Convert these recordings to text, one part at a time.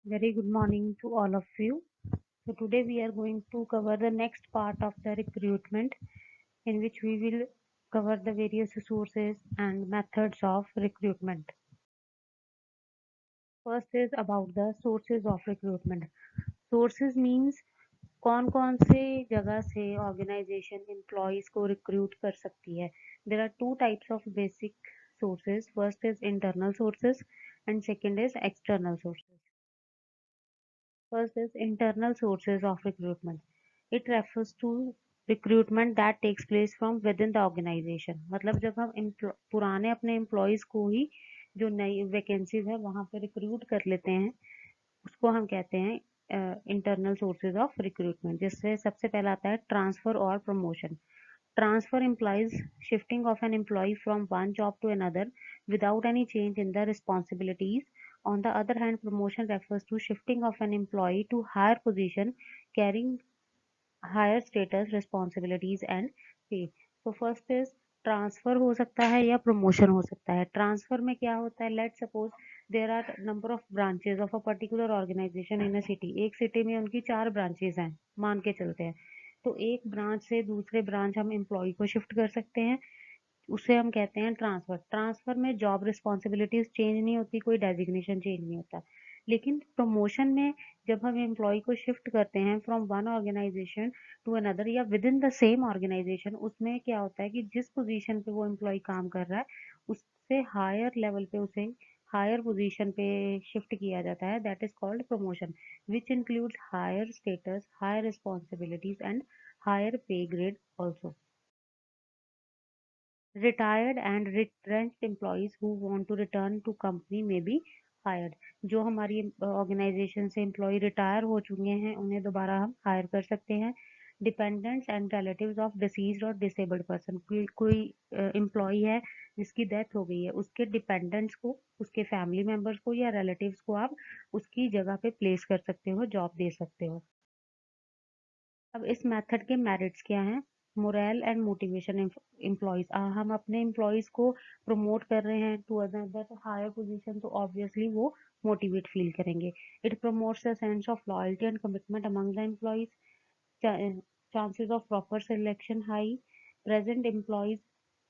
Very good morning to all of you. So today we are going to cover the next part of the recruitment, in which we will cover the various sources and methods of recruitment. First is about the sources of recruitment. Sources means कौन-कौन से जगह से organization employees को recruit कर सकती है. There are two types of basic sources. First is internal sources and second is external sources. First is internal sources of recruitment. It refers to recruitment that takes place from within the organization. मतलब जब हम पुराने अपने employees को ही जो नई vacancies है वहाँ पे recruit कर लेते हैं, उसको हम कहते हैं internal sources of recruitment. जिससे सबसे पहला आता है transfer और promotion. Transfer implies shifting of an employee from one job to another without any change in the responsibilities. On the other hand, promotion refers to shifting of an employee to higher position, carrying higher status, responsibilities and pay. So first is transfer हो सकता है या promotion हो सकता है. Transfer में क्या होता है, let suppose there are number of branches of a particular organisation in a city. एक सिटी में उनकी 4 ब्रांचेस हैं, मान के चलते हैं. तो एक ब्रांच से दूसरे ब्रांच हम एम्प्लॉय को शिफ्ट कर सकते हैं, उसे हम कहते हैं ट्रांसफर. ट्रांसफर में जॉब रिस्पॉन्सिबिलिटीज चेंज नहीं होती, कोई डेजिग्नेशन चेंज नहीं होता. लेकिन प्रमोशन में जब हम एम्प्लॉय को शिफ्ट करते हैं from one organization to another या within the same organization, उसमें क्या होता है कि जिस पोजीशन पे वो एम्प्लॉय काम कर रहा है उससे हायर लेवल पे उसे हायर पोजीशन पे शिफ्ट किया जाता है. That is called promotion, which includes higher status, higher responsibilities and higher pay grade also. Retired and retrenched employees who want to return to company may be hired. जो हमारी organisation से employ retire हो चुके हैं उन्हें दोबारा हम higher कर सकते हैं. Dependents and relatives of deceased और डिसेबल्ड पर्सन. कोई एम्प्लॉय है जिसकी डेथ हो गई है, उसके डिपेंडेंट्स को, उसके फैमिली मेंबर्स को या रिलेटिव्स को आप उसकी जगह पे प्लेस कर सकते हो, जॉब दे सकते हो. अब इस मेथड के मेरिट्स क्या हैं? Moral and motivation. एम्प्लॉयज, हम अपने एम्प्लॉयज को प्रमोट कर रहे हैं टू अदर हायर पोजीशन, तो ऑब्वियसली वो मोटिवेट फील करेंगे. It promotes the sense of loyalty and commitment among the employees. Chances of proper selection high. Present employees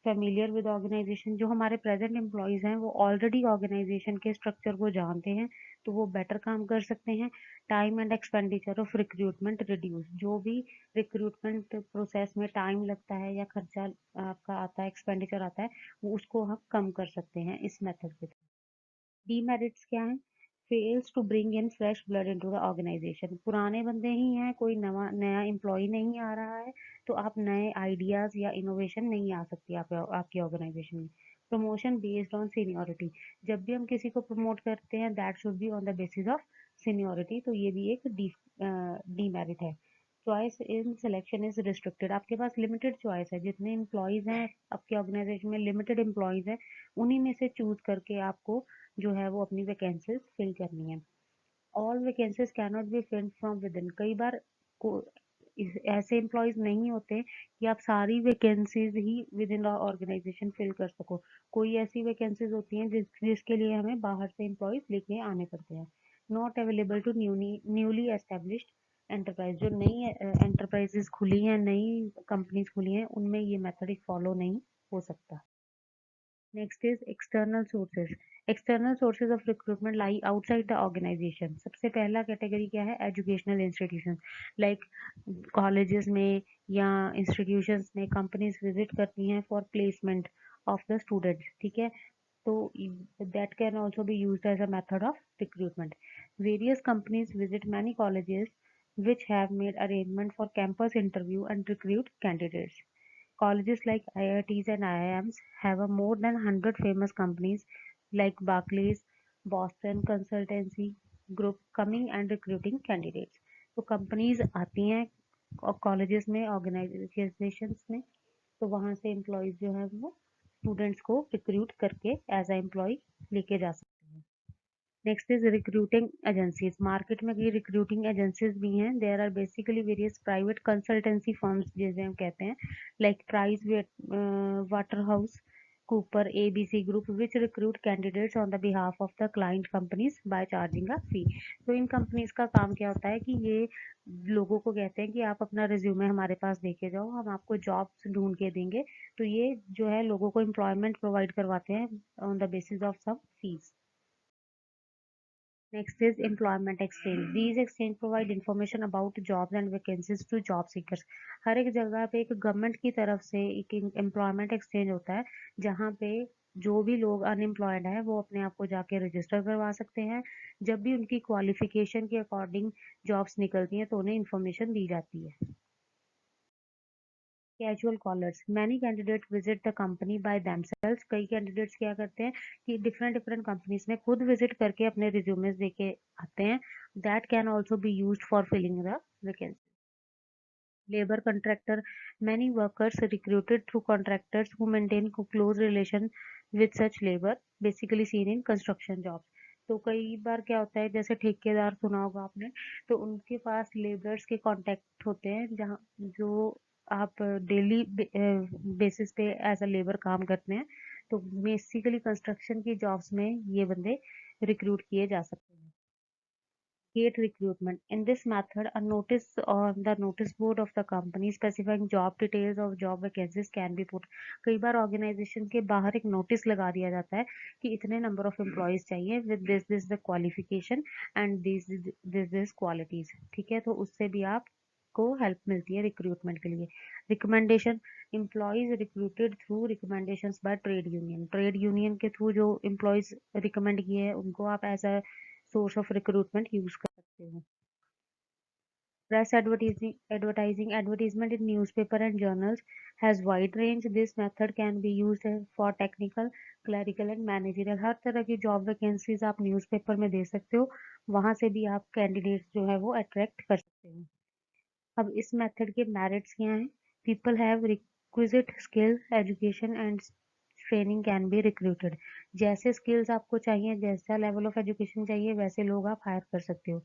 familiar with organisation. जो हमारे प्रेजेंट एम्प्लॉयज हैं वो ऑलरेडी ऑर्गेनाइजेशन के structure को जानते हैं, तो वो बेटर काम कर सकते हैं. Time and expenditure of recruitment reduce. जो भी रिक्रूटमेंट प्रोसेस में टाइम लगता है या खर्चा आपका आता है, एक्सपेंडिचर आता है, वो उसको हम कम कर सकते हैं इस मेथड के थ्रू. डीमेरिट्स क्या हैं? Fails to bring in fresh blood into the organisation. पुराने बंदे ही हैं, कोई नया एम्प्लॉय नहीं आ रहा है, तो आप नए आइडियाज या इनोवेशन नहीं आ सकती आपकी ऑर्गेनाइजेशन में. Promotion based on seniority. जब भी हम किसी को प्रमोट करते हैं that should be on the basis of seniority, तो ये भी एक डीमेरिट है. Choice in selection is restricted. आपके पास लिमिटेड चॉइस है, जितने एम्प्लॉयज हैं आपके ऑर्गेनाइजेशन में, लिमिटेड एम्प्लॉयज हैं, उन्हीं में से चूज करके आपको जो है वो अपनी वैकेंसीज फिल करनी है. All vacancies can not be filled from with in. कई बार को ऐसे एम्प्लॉयज नहीं होते कि आप सारी वैकेंसीज ही विद इन ऑर्गेनाइजेशन फिल कर सको. कोई ऐसी वैकेंसीज होती हैं जिसके लिए हमें बाहर से एम्प्लॉयज लेके आने पड़ते हैं. Not available to newly established enterprise. जो नई एंटरप्राइजेस खुली हैं, नई कंपनीज खुली हैं, उनमें ये मेथड फॉलो नहीं हो सकता. Next is external sources. External sources of recruitment lie outside the organization. सबसे पहला कैटेगरी क्या है? Educational institution. लाइक कॉलेजेस में या इंस्टीट्यूशंस में कंपनीज विजिट करती हैं for placement of the students. ठीक है, तो that can also be used as a method of recruitment. Various companies visit many colleges which have made arrangement for campus interview and recruit candidates. Colleges like IITs and IIMs have a more than 100 famous companies like Barclays, Boston Consultancy Group coming and recruiting candidates. तो companies आती हैं colleges में, organisations में, तो वहाँ से employees जो है वो स्टूडेंट्स को रिक्रूट करके एज अ एम्प्लॉय लेके जा सकते हैं. Next is recruiting agencies. Market में कई रिक्रूटिंग एजेंसीज भी हैं. There are basically various private consultancy firms जिसे हम कहते हैं, like Price Water House, Cooper, ABC Group, which recruit candidates on the behalf of the client companies by charging a fee. तो इन companies का काम क्या होता है कि ये लोगों को कहते हैं कि आप अपना रिज्यूमे हमारे पास देके जाओ, हम आपको जॉब्स ढूंढ के देंगे। तो ये जो है लोगों को एम्प्लॉयमेंट प्रोवाइड करवाते हैं on the basis of some fees. Next is employment exchange. These exchange provide information about jobs and vacancies to job seekers. हर एक जगह पे एक गवर्नमेंट की तरफ से एक एम्प्लॉयमेंट एक्सचेंज होता है जहाँ पे जो भी लोग अनएम्प्लॉयड है वो अपने आप को जाके रजिस्टर करवा सकते हैं। जब भी उनकी क्वालिफिकेशन के अकॉर्डिंग जॉब्स निकलती हैं तो उन्हें इन्फॉर्मेशन दी जाती है। Casual callers, many candidate visit the company by themselves. कई कैंडिडेट्स क्या करते हैं कि डिफरेंट डिफरेंट कंपनीज में खुद विजिट करके अपने रिज्यूमेस देके आते हैं। That can also be used for filling the vacancy. Labor contractor, many workers recruited through contractors who maintain close relation with such labor, basically seen in construction jobs. तो कई बार क्या होता है जैसे ठेकेदार सुना होगा आपने, तो उनके पास लेबर्स के कांटेक्ट होते हैं जहाँ जो आप डेली बेसिस पे एज अ लेबर काम करते हैं। तो बेसिकली कंस्ट्रक्शन की जॉब्स में ये बंदे रिक्रूट किए जा सकते हैं। Gate recruitment. In this method, a notice on the notice board of the company specifying job details of job vacancies can be put. कई बार ऑर्गेनाइजेशन के बाहर एक नोटिस लगा दिया जाता है कि इतने नंबर ऑफ एम्प्लॉयज चाहिए with this the qualification and this qualities. ठीक है, तो उससे भी आप को हेल्प मिलती है रिक्रूटमेंट के लिए। Recommendation, employees recruited through recommendations by trade union के थ्रू जो एम्प्लॉयज रिकमेंड किए हैं उनको आप as a source of recruitment use कर सकते हो। Press advertisement in newspaper and journals has wide range. This method can be used for technical, clerical and managerial. हर तरह की जॉब वैकेंसीज आप न्यूज़पेपर में दे सकते हो, वहां से भी आप कैंडिडेट्स जो है वो अट्रैक्ट कर सकते हो। अब इस मेथड के मेरिट्स क्या हैं? People have requisite skill, education and training can be recruited. जैसे स्किल्स आपको चाहिए, जैसा लेवल ऑफ एजुकेशन चाहिए, वैसे लोग आप हायर कर सकते हो।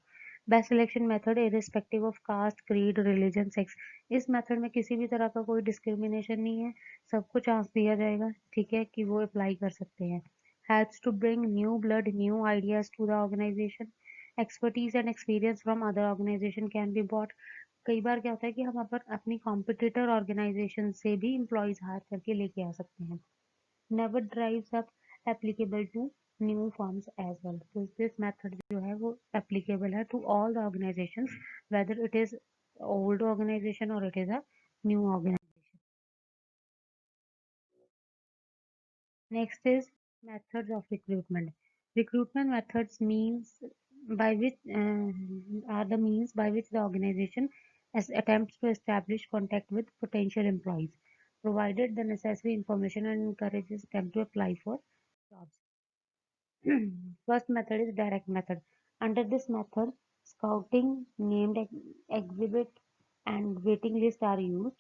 Best selection method irrespective of caste, creed, religion, sex. इस मेथड में किसी भी तरह का कोई डिस्क्रिमिनेशन नहीं है, सबको चांस दिया जाएगा, ठीक है, कि वो अप्लाई कर सकते हैं। Helps to bring new blood, new ideas to the organisation. Expertise and experience from other organisation can be bought. कई बार क्या होता है कि हम अपनी कॉम्पिटिटर ऑर्गेनाइजेशन से भी एम्प्लॉयज हायर करके लेके आ सकते हैं। Never drives up applicable to new firms as well. तो दिस मेथड जो है वो एप्लीकेबल है to all the organizations, whether it is old organization और it is a new organization. Next is methods of recruitment. Recruitment methods means by which are the means by which the organization attempts to establish contact with potential employees, provided the necessary information and encourages them to apply for jobs. First method is direct method. Under this method, scouting, named exhibit, and waiting list are used.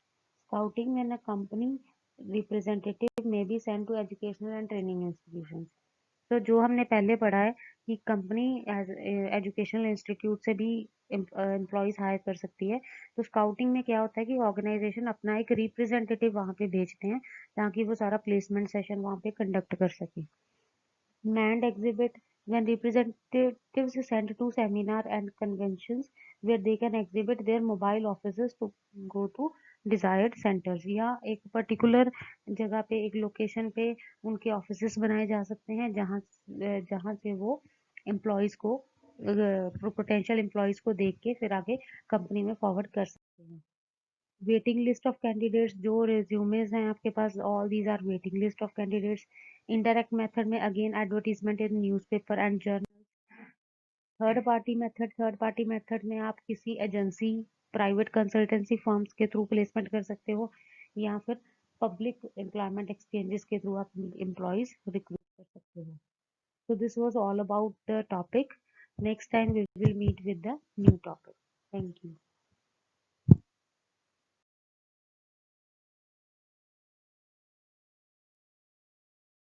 Scouting, when a company representative may be sent to educational and training institutions. तो जो हमने पहले पढ़ा है कि company educational institute से भी employees higher कर सकती है। तो स्काउटिंग में क्या होता है कि ऑर्गेनाइजेशन अपना एक रिप्रेजेंटेटिव वहाँ पे भेजते हैं ताकि वो सारा प्लेसमेंट सेशन वहाँ पे कंडक्ट कर सके। Manned exhibit, when representatives sent to seminar and conventions where they can exhibit their mobile offices to go to desired centers, या एक पर्टिकुलर जगह पे एक लोकेशन पे उनके ऑफिसेस बनाए जा सकते हैं जहाँ से वो एम्प्लॉयज को पोटेंशियल एम्प्लॉयज को देख के फिर आगे कंपनी में फॉरवर्ड कर सकते हैं। वेटिंग लिस्ट ऑफ कैंडिडेट्स, जो रिज्यूमेज हैं आपके पास, all these are waiting list of candidates. Indirect method में again advertisement in newspaper and journal. Third party method में आप किसी एजेंसी, प्राइवेट कंसल्टेंसी फर्म्स के थ्रू प्लेसमेंट कर सकते हो या फिर पब्लिक एम्प्लॉयमेंट एक्सचेंजेस के थ्रू आप एम्प्लॉयज रिक्रूट कर सकते हो। So this was all about the topic. Next time we will meet with the new topic. Thank you.